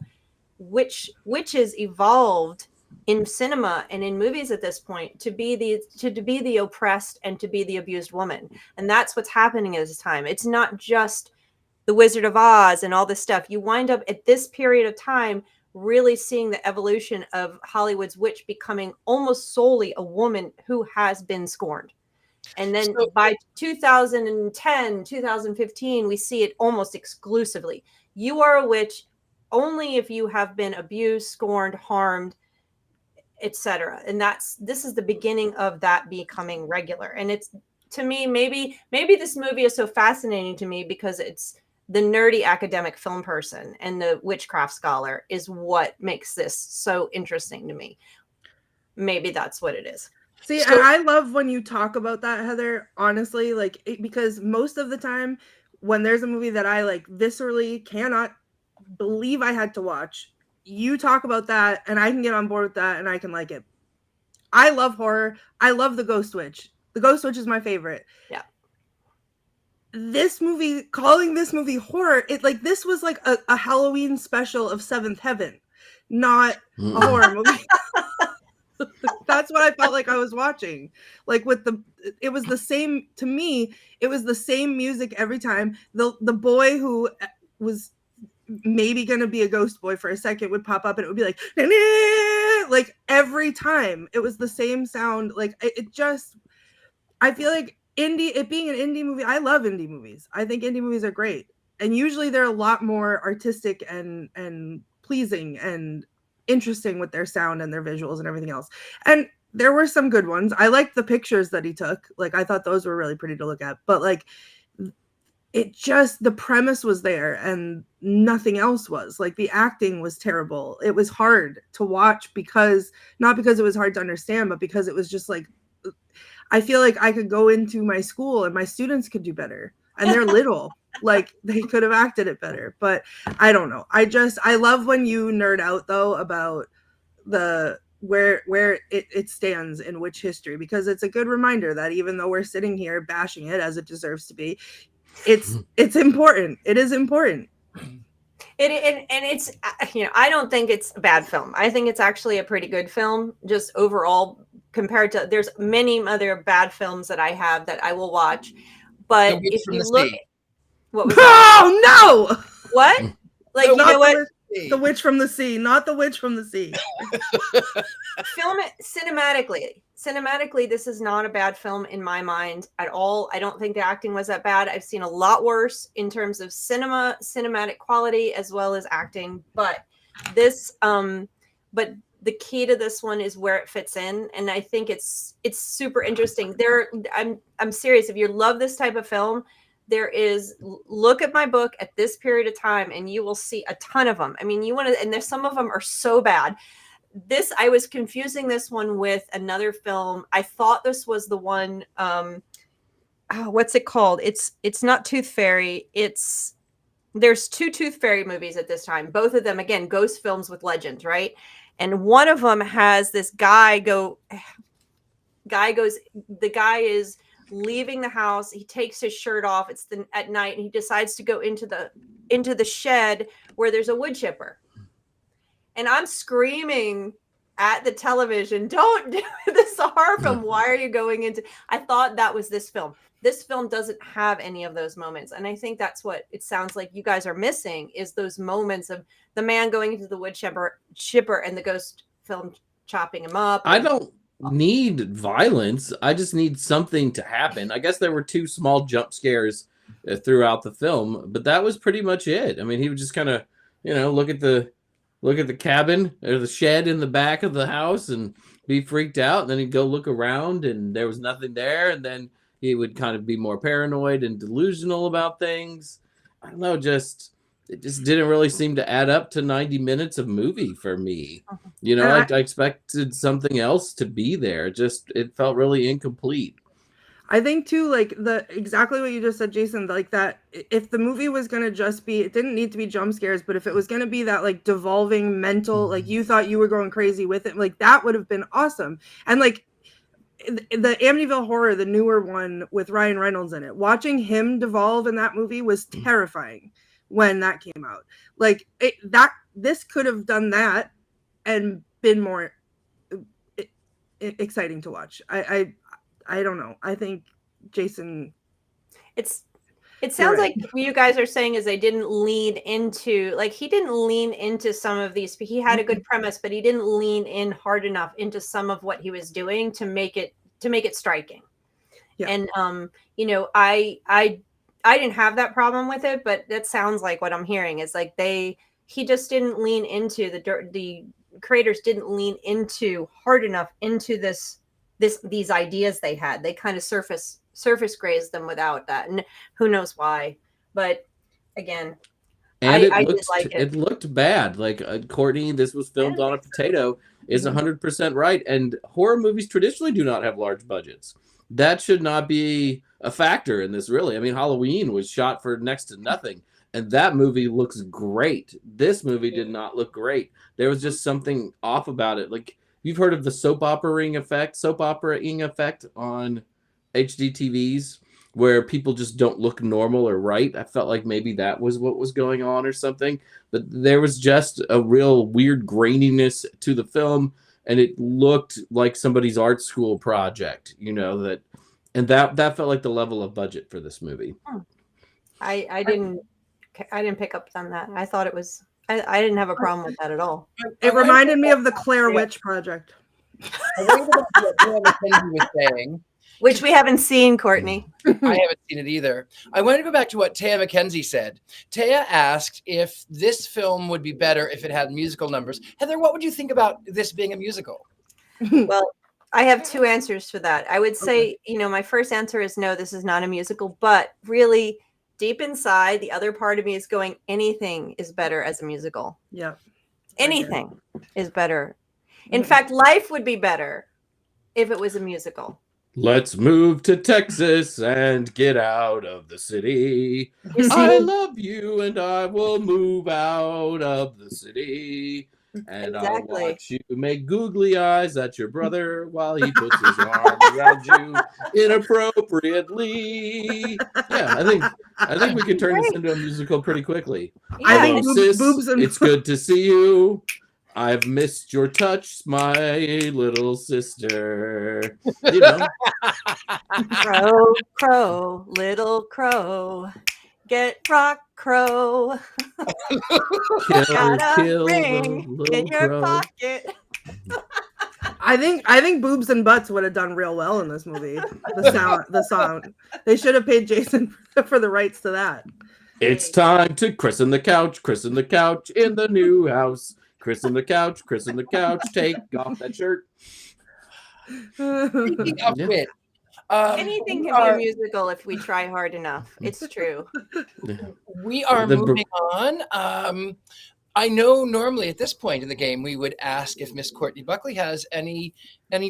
witches evolved in cinema and in movies at this point to be the oppressed and to be the abused woman. And that's what's happening at this time. It's not just the Wizard of Oz and all this stuff. You wind up at this period of time really seeing the evolution of Hollywood's witch becoming almost solely a woman who has been scorned. And then by 2010, 2015, we see it almost exclusively. You are a witch only if you have been abused, scorned, harmed, etc. And this is the beginning of that becoming regular. And to me, maybe this movie is so fascinating to me because it's the nerdy academic film person and the witchcraft scholar is what makes this so interesting to me. Maybe that's what it is. See, So- I love when you talk about that, Heather, honestly, like, because most of the time when there's a movie that I like viscerally cannot believe I had to watch, you talk about that and I can get on board with that and I can like it. I love horror. I love The Ghost Witch. The Ghost Witch is my favorite. Yeah. This movie, calling this movie horror, it like this was like a Halloween special of Seventh Heaven, not a horror movie. That's what I felt like I was watching. Like it was the same to me. It was the same music every time. The boy who was maybe gonna be a ghost boy for a second would pop up and it would be like, like every time it was the same sound. Like it just, I feel like it being an indie movie. I love indie movies. I think indie movies are great, and usually they're a lot more artistic and pleasing and interesting with their sound and their visuals and everything else. And there were some good ones. I liked the pictures that he took. Like I thought those were really pretty to look at. But like it just, the premise was there and nothing else was. Like the acting was terrible. It was hard to watch because not because it was hard to understand, but because it was just like, I feel like I could go into my school and my students could do better. And they're little. Like they could have acted it better. But I don't know. I love when you nerd out though about the where it stands in witch history, because it's a good reminder that even though we're sitting here bashing it as it deserves to be, it's important. It is important. And it's, you know, I don't think it's a bad film. I think it's actually a pretty good film, just overall compared to, there's many other bad films that I have that I will watch. But if you look, what was that? Oh no! What? Like, you know what? The Witch from the Sea, not The Witch from the Sea. Film it cinematically, this is not a bad film in my mind at all. I don't think the acting was that bad. I've seen a lot worse in terms of cinematic quality as well as acting, but this but the key to this one is where it fits in, and I think it's super interesting. I'm serious. If you love this type of film, look at my book at this period of time and you will see a ton of them. I mean, and there's some of them are so bad. I was confusing this one with another film. I thought this was the one, what's it called? It's not Tooth Fairy. There's two Tooth Fairy movies at this time. Both of them, again, ghost films with legends, right? And one of them has this the guy is leaving the house. He takes his shirt off. It's at night, and he decides to go into the shed where there's a wood chipper. And I'm screaming at the television, "Don't do this, a horror film. Why are you going into?" I thought that was this film. This film doesn't have any of those moments. And I think that's what it sounds like you guys are missing, is those moments of the man going into the wood chipper and the ghost film chopping him up. I don't need violence. I just need something to happen. I guess there were two small jump scares throughout the film, but that was pretty much it. I mean, he would just kind of, look at the cabin or the shed in the back of the house and be freaked out. And then he'd go look around and there was nothing there. And then he would kind of be more paranoid and delusional about things. I don't know, it just didn't really seem to add up to 90 minutes of movie for me. I expected something else to be there. It felt really incomplete. I think too, like exactly what you just said, Jason, like that if the movie was going to just be, it didn't need to be jump scares, but if it was going to be that like devolving mental, like you thought you were going crazy with it, like that would have been awesome. And like the Amityville Horror, the newer one with Ryan Reynolds in it, watching him devolve in that movie was terrifying when that came out. Like this could have done that and been more exciting to watch. I don't know. I think Jason, it sounds like what you guys are saying is they didn't lean into, like, he didn't lean into some of these. He had a good premise, but he didn't lean in hard enough into some of what he was doing to make it striking. Yeah. And I didn't have that problem with it, but that sounds like what I'm hearing is like he just didn't lean into the creators didn't lean into hard enough into these ideas they had. They kind of surfaced surface grazed them without that, and who knows why. But again, And I did like it. It looked bad. Like Courtney, this was filmed on a potato, is 100% right. And horror movies traditionally do not have large budgets. That should not be a factor in this, really. I mean, Halloween was shot for next to nothing, and that movie looks great. This movie did not look great. There was just something off about it. Like, you've heard of the soap opera-ing effect on HD TVs, where people just don't look normal or right. I felt like maybe that was what was going on or something. But there was just a real weird graininess to the film, and it looked like somebody's art school project, that felt like the level of budget for this movie. I didn't pick up on that. I thought it was. I didn't have a problem with that at all. It reminded me of the Claire Witch project. I wondered about what Taya Mackenzie was saying. Which we haven't seen, Courtney. I haven't seen it either. I want to go back to what Taya Mackenzie said. Taya asked if this film would be better if it had musical numbers. Heather, what would you think about this being a musical? Well, I have two answers for that. I would say, my first answer is no, this is not a musical, but really deep inside, the other part of me is going, anything is better as a musical. Yeah. Anything is better. In fact, life would be better if it was a musical. Let's move to Texas and get out of the city. I love you and I will move out of the city. And Exactly. I'll watch you make googly eyes at your brother while he puts his arm around you inappropriately. Yeah, I think we could turn this into a musical pretty quickly. I think Hello, sis, boobs and it's good to see you. I've missed your touch, my little sister. Crow, crow, little crow, get rock, crow. Got a ring in your pocket. I think boobs and butts would have done real well in this movie. The sound. They should have paid Jason for the rights to that. It's time to christen the couch in the new house. Christen the couch, take off that shirt. Speaking of which, Anything can be a musical if we try hard enough. It's true. We are moving on. I know normally at this point in the game we would ask if Miss Courtney Buckley has any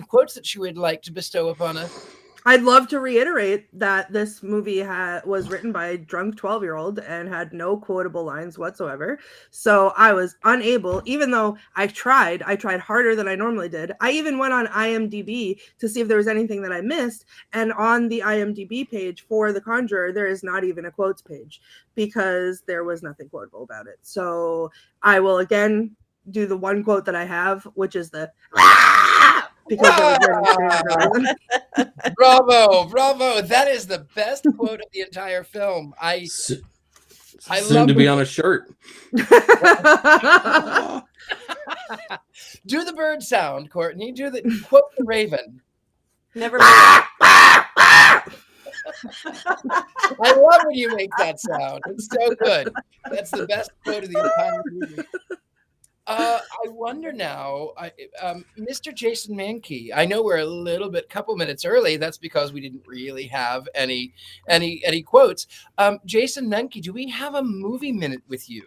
quotes that she would like to bestow upon us. I'd love to reiterate that this movie was written by a drunk 12-year-old and had no quotable lines whatsoever. So I was unable, even though I tried harder than I normally did. I even went on IMDb to see if there was anything that I missed. And on the IMDb page for The Conjurer, there is not even a quotes page because there was nothing quotable about it. So I will again do the one quote that I have, which is the because bravo. That is the best quote of the entire film. I soon to be on a shirt. Do the bird sound, Courtney. Quote the raven. Never mind. I love when you make that sound. It's so good. That's the best quote of the entire movie. I wonder now, Mr. Jason Mankey. I know we're a couple minutes early. That's because we didn't really have any quotes. Jason Mankey, do we have a movie minute with you?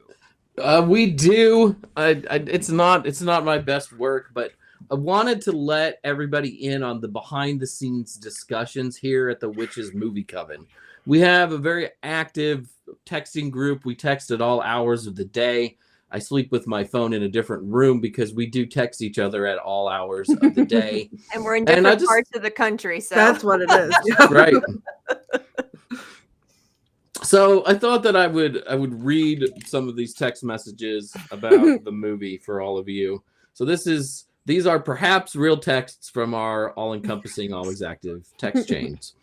We do. It's not my best work, but I wanted to let everybody in on the behind the scenes discussions here at the Witches Movie Coven. We have a very active texting group. We text at all hours of the day. I sleep with my phone in a different room because we do text each other at all hours of the day. And we're in different parts of the country. So that's what it is. Right. So I thought that I would read some of these text messages about the movie for all of you. So these are perhaps real texts from our all-encompassing, always active text chains.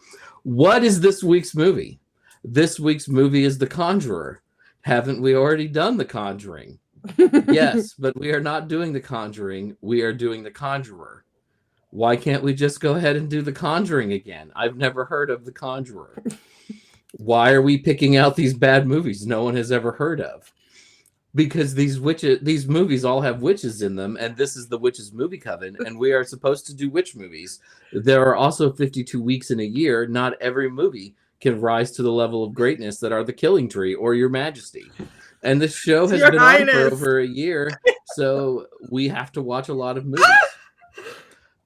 What is this week's movie? This week's movie is The Conjurer. Haven't we already done The Conjuring? Yes, but we are not doing The Conjuring. We are doing The Conjurer. Why can't we just go ahead and do The Conjuring again? I've never heard of The Conjurer. Why are we picking out these bad movies no one has ever heard of? because these movies all have witches in them, and this is the witches movie coven, and we are supposed to do witch movies. There are also 52 weeks in a year. Not every movie can rise to the level of greatness that are The Killing Tree or Your Majesty. And this show has been on for over a year, so we have to watch a lot of movies.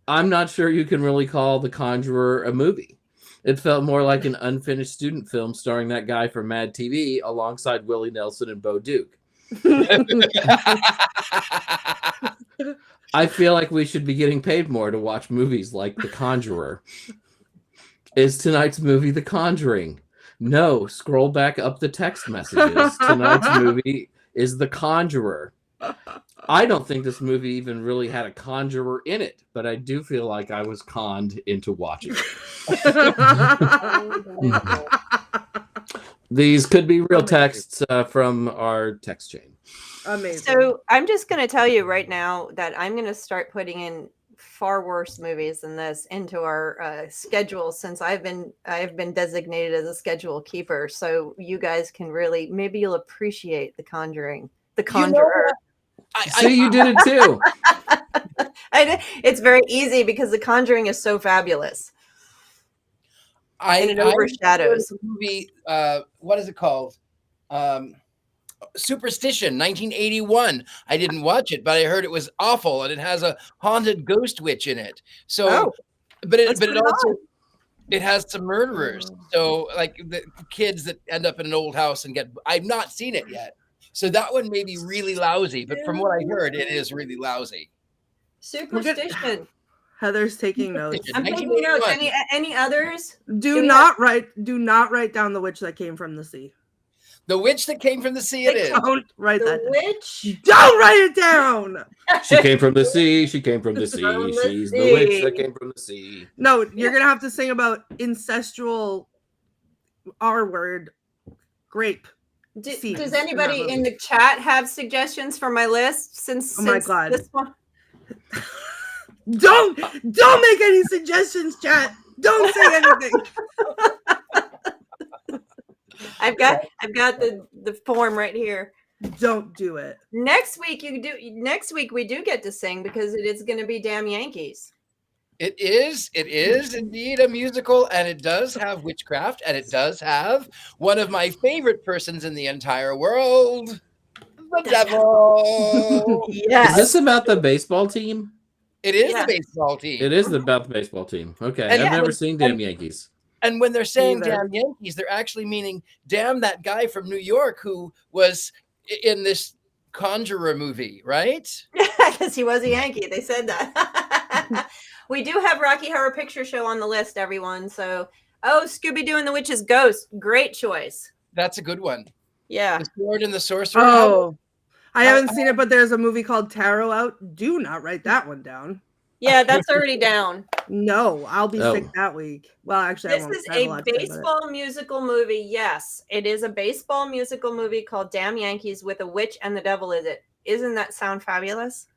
I'm not sure you can really call The Conjurer a movie. It felt more like an unfinished student film starring that guy from Mad TV alongside Willie Nelson and Bo Duke. I feel like we should be getting paid more to watch movies like The Conjurer. Is tonight's movie The Conjuring? No, scroll back up the text messages. Tonight's movie is The Conjurer. I don't think this movie even really had a conjurer in it, but I do feel like I was conned into watching it. These could be real texts from our text chain. Amazing. So I'm just going to tell you right now that I'm going to start putting in far worse movies than this into our schedule, since I've been designated as a schedule keeper. So you guys can really, maybe you'll appreciate The Conjuring, The Conjurer. You did it too. It's very easy because The Conjuring is so fabulous. And it overshadows the movie. What is it called? Superstition, 1981. I didn't watch it, but I heard it was awful, and it has a haunted ghost witch in it. So, but it also it has some murderers. So, like the kids that end up in an old house and get. I've not seen it yet, so that one may be really lousy. But from what I heard, it is really lousy. Superstition. Heather's taking notes. I'm taking notes. Any others? Do not write down The Witch That Came from the Sea. The Witch That Came from the Sea. It is. Don't write that down. Witch. Don't write it down. She came from the sea. She came from the sea. She's the witch that came from the sea. No, you're gonna have to sing about incestual R word grape. Does anybody in the chat have suggestions for my list? Since my God. This one... Don't make any suggestions, chat. Don't say anything. I've got the form right here. Don't do it. Next week we do get to sing because it is going to be Damn Yankees. It is indeed a musical, and it does have witchcraft, and it does have one of my favorite persons in the entire world, the devil. Yes. Is this about the baseball team? It is the baseball team. It is about the baseball team. Okay. And I've never seen Damn Yankees. And when they're saying damn Yankees, they're actually meaning damn that guy from New York who was in this Conjurer movie, right? Because he was a Yankee. They said that. We do have Rocky Horror Picture Show on the list, everyone. So, Scooby-Doo and the Witch's Ghost. Great choice. That's a good one. Yeah. The Sword and the Sorcerer. Oh, I haven't seen it, but there's a movie called Tarot out. Do not write that one down. Yeah, that's already down. No, I'll be sick that week. Well, actually, this is a baseball musical movie. Yes, it is a baseball musical movie called Damn Yankees with a witch and the devil in it. Isn't that sound fabulous?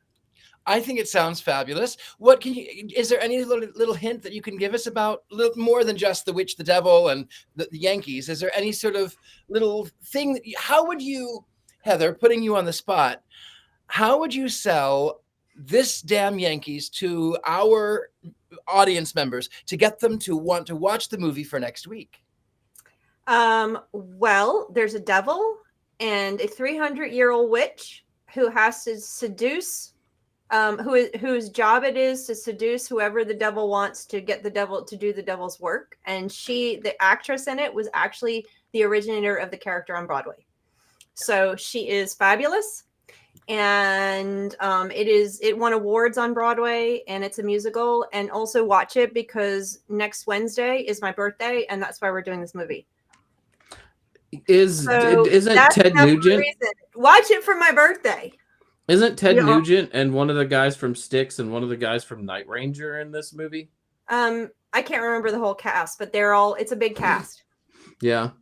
I think it sounds fabulous. Is there any little hint that you can give us about more than just the witch, the devil, and the Yankees? Is there any sort of little thing how would you, Heather, putting you on the spot, how would you sell this Damn Yankees to our audience members to get them to want to watch the movie for next week? Well, there's a devil and a 300-year-old witch who has to seduce, whose job it is to seduce whoever the devil wants to get the devil to do the devil's work. And the actress in it, was actually the originator of the character on Broadway. So she is fabulous. And it won awards on Broadway, and it's a musical. And also watch it because next Wednesday is my birthday, and that's why we're doing this movie. Isn't Ted Nugent? Watch it for my birthday. Isn't Ted Nugent and one of the guys from Styx and one of the guys from Night Ranger in this movie? I can't remember the whole cast, but it's a big cast. Yeah.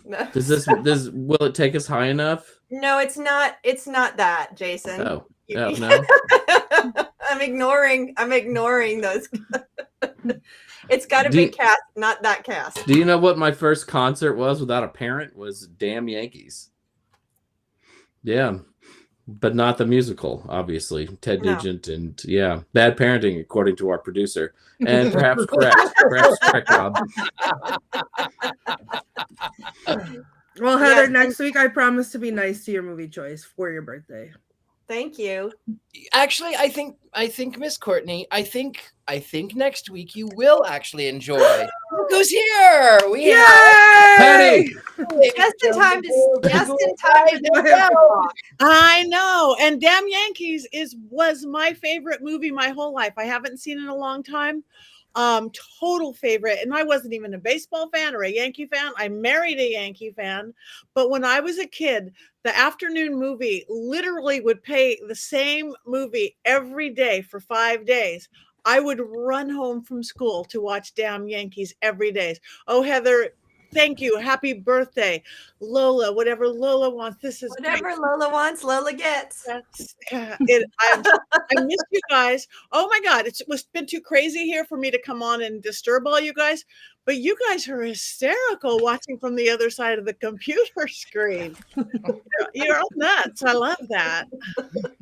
Will it take us high enough? No, it's not that, Jason. Oh no. I'm ignoring those. It's got a big cast, not that cast. Do you know what my first concert was without a parent? Was Damn Yankees. Yeah. But not the musical, obviously. Ted No. Nugent and bad parenting, according to our producer. And perhaps correct. Perhaps correct, Rob. Well, Heather, Yeah. next week I promise to be nice to your movie choice for your birthday. Thank you. Actually, I think Miss Courtney, I think next week you will actually enjoy. Look who's here! We have Patty! Just in time to I know. And Damn Yankees was my favorite movie my whole life. I haven't seen it in a long time. Total favorite. And I wasn't even a baseball fan or a Yankee fan. I married a Yankee fan. But when I was a kid, the afternoon movie literally would pay the same movie every day for 5 days. I would run home from school to watch Damn Yankees every day. Oh, Heather, thank you. Happy birthday. Lola, whatever Lola wants. This is Whatever great. Lola wants, Lola gets. That's I miss you guys. Oh my God, it's been too crazy here for me to come on and disturb all you guys. But you guys are hysterical watching from the other side of the computer screen. You're all nuts. I love that.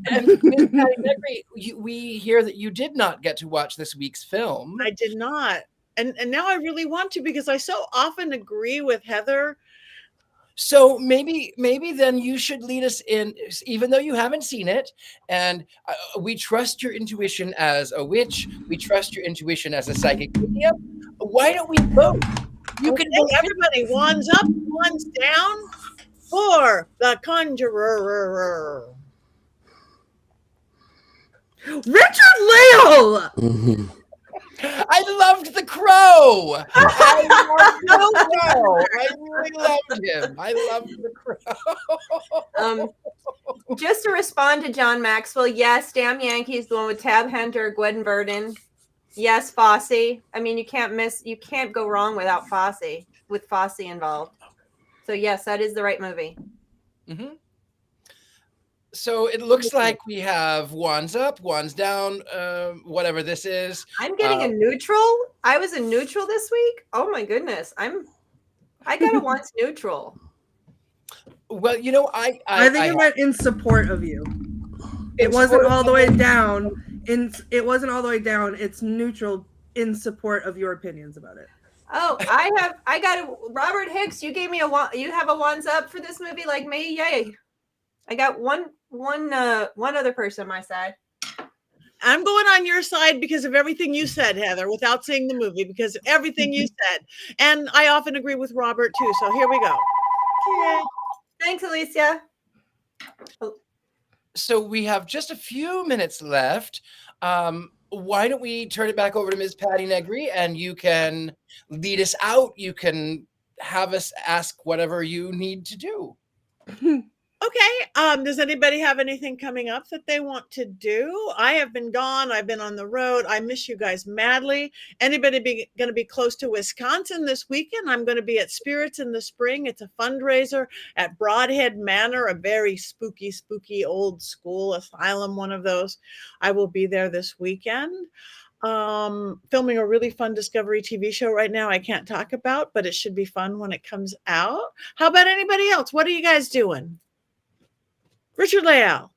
And Miss Patti Negri, we hear that you did not get to watch this week's film. I did not. And now I really want to because I so often agree with Heather. So maybe then you should lead us in, even though you haven't seen it. And we trust your intuition as a witch. We trust your intuition as a psychic medium. Why don't we vote? You can vote. Everybody, wands up, wands down for the Conjurer. Richard-Lael! I loved the crow. I loved the crow. I really loved him. I loved the crow. Just to respond to John Maxwell, yes, Damn Yankees, the one with Tab Hunter, Gwen Verdon. Yes, Fosse. I mean, you can't go wrong without Fosse, with Fosse involved. So yes, that is the right movie. Mm-hmm. So it looks like we have wands up, wands down, whatever this is. I'm getting a neutral. I was a neutral this week. Oh my goodness. I got a wands neutral. Well, you know, I think it went in support of you. It wasn't all the way down. It wasn't all the way down. It's neutral in support of your opinions about it. Oh, I got a Robert Hicks. You gave me you have a wands up for this movie like me. Yay. I got one other person on my side. I'm going on your side because of everything you said, Heather, without seeing the movie, because of everything you said. And I often agree with Robert too. So here we go. Okay. Thanks, Alicia. So we have just a few minutes left. Why don't we turn it back over to Ms. Patti Negri, and you can lead us out. You can have us ask whatever you need to do. Okay. Does anybody have anything coming up that they want to do? I have been gone. I've been on the road. I miss you guys madly. Anybody going to be close to Wisconsin this weekend? I'm going to be at Spirits in the Spring. It's a fundraiser at Broadhead Manor, a very spooky old school asylum, one of those. I will be there this weekend. Filming a really fun Discovery TV show right now I can't talk about, but it should be fun when it comes out. How about anybody else? What are you guys doing? Richard-Lael.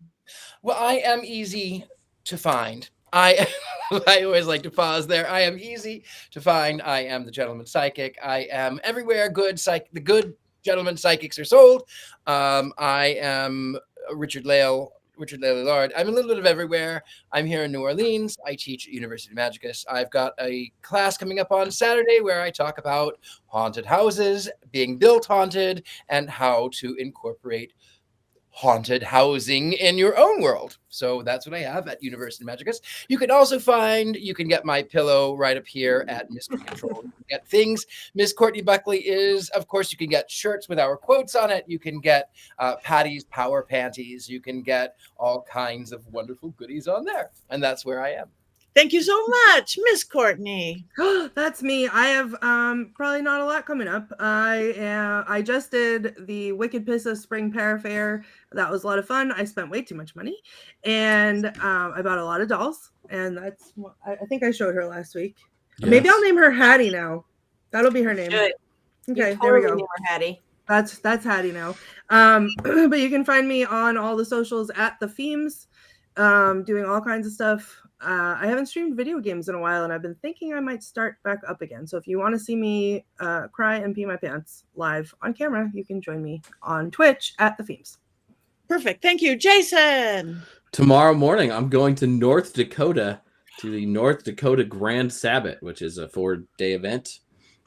Well, I am easy to find. I always like to pause there. I am easy to find. I am the Gentleman Psychic. I am everywhere. The good Gentleman Psychics are sold. I am Richard-Lael, Lillard. I'm a little bit of everywhere. I'm here in New Orleans. I teach at University of Magicus. I've got a class coming up on Saturday where I talk about haunted houses, being built haunted, and how to incorporate haunted housing in your own world. So that's what I have at University of Magicus. You can get my pillow right up here at Mystery Control. You can get things. Miss Courtney Buckley is, of course, you can get shirts with our quotes on it. You can get Patty's Power Panties. You can get all kinds of wonderful goodies on there. And that's where I am. Thank you so much, Miss Courtney. That's me. I have probably not a lot coming up. I just did the Wicked Pissa Spring Parafair. That was a lot of fun. I spent way too much money, and I bought a lot of dolls. And that's I think I showed her last week. Yes. Maybe I'll name her Hattie now. That'll be her name. Good. Okay, you there we totally go. Hattie. That's Hattie now. But you can find me on all the socials at the Themes, doing all kinds of stuff. I haven't streamed video games in a while, and I've been thinking I might start back up again. So if you want to see me cry and pee my pants live on camera, you can join me on Twitch at the Themes. Perfect. Thank you, Jason. Tomorrow morning, I'm going to North Dakota to the North Dakota Grand Sabbath, which is a 4-day event.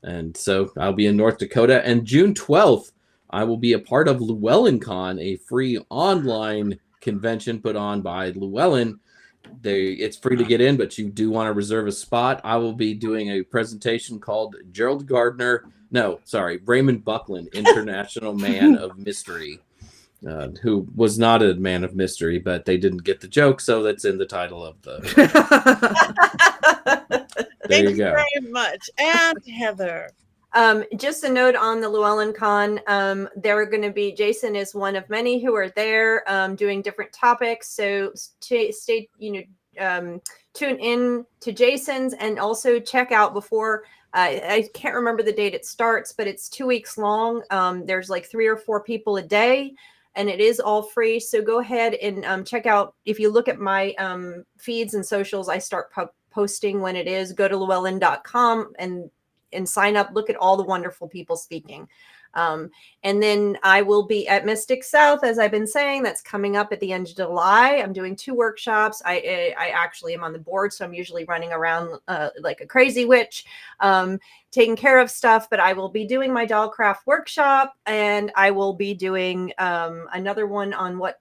And so I'll be in North Dakota. And June 12th, I will be a part of LlewelynCon, a free online convention put on by Llewellyn. It's free to get in, but you do want to reserve a spot. I will be doing a presentation called Raymond Buckley, International Man of Mystery, who was not a man of mystery, but they didn't get the joke, so that's in the title of the... Thank you very much. And Heather. Just a note on the LlewelynCon. There are going to be, Jason is one of many who are there doing different topics. So stay, tune in to Jason's, and also check out before. I can't remember the date it starts, but it's 2 weeks long. There's like 3 or 4 people a day, and it is all free. So go ahead and check out. If you look at my feeds and socials, I start posting when it is. Go to llewellyn.com and sign up. Look at all the wonderful people speaking. And then I will be at Mystic South, as I've been saying. That's coming up at the end of July. I'm doing 2 workshops. I actually am on the board, so I'm usually running around like a crazy witch, taking care of stuff. But I will be doing my dollcraft workshop, and I will be doing another one on what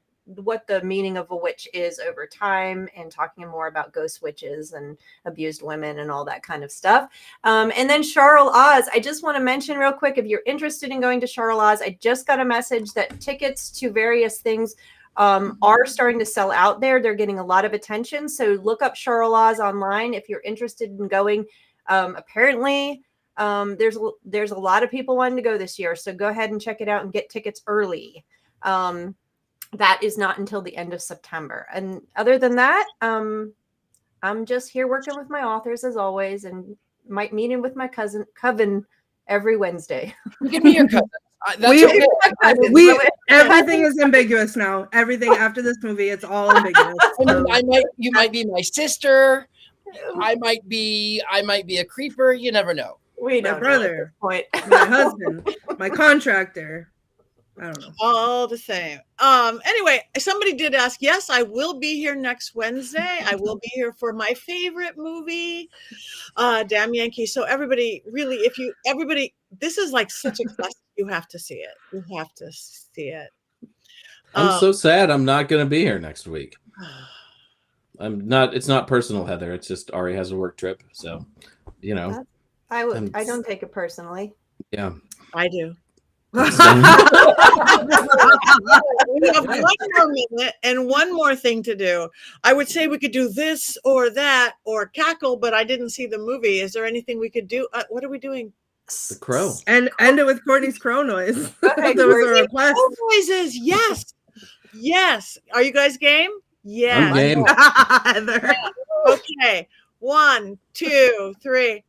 the meaning of a witch is over time, and talking more about ghost witches and abused women and all that kind of stuff. And then Charles-Oz, I just want to mention real quick, if you're interested in going to Charles-Oz, I just got a message that tickets to various things are starting to sell out there. They're getting a lot of attention. So look up Charles-Oz online if you're interested in going. Apparently, there's a lot of people wanting to go this year. So go ahead and check it out and get tickets early. That is not until the end of September. And other than that, I'm just here working with my authors as always, and meeting with my Coven every Wednesday. Give me your cousin. Everything is ambiguous now. Everything after this movie, it's all ambiguous. So. You might be my sister. I might be a creeper. You never know. My brother, my husband, my contractor. I don't know. All the same. Anyway, somebody did ask. Yes, I will be here next Wednesday. I will be here for my favorite movie, Damn Yankee. So everybody, really, this is like such a classic. You have to see it. You have to see it. I'm so sad I'm not going to be here next week. I'm not. It's not personal, Heather. It's just Ari has a work trip. So, I don't take it personally. Yeah, I do. We have one more minute and one more thing to do. I would say we could do this or that or cackle, but I didn't see the movie. Is there anything we could do? What are we doing? The crow. And end it with Courtney's crow noise. There was a request. Noises, yes. Yes. Are you guys game? Yeah. I'm game. Okay. 1, 2, 3.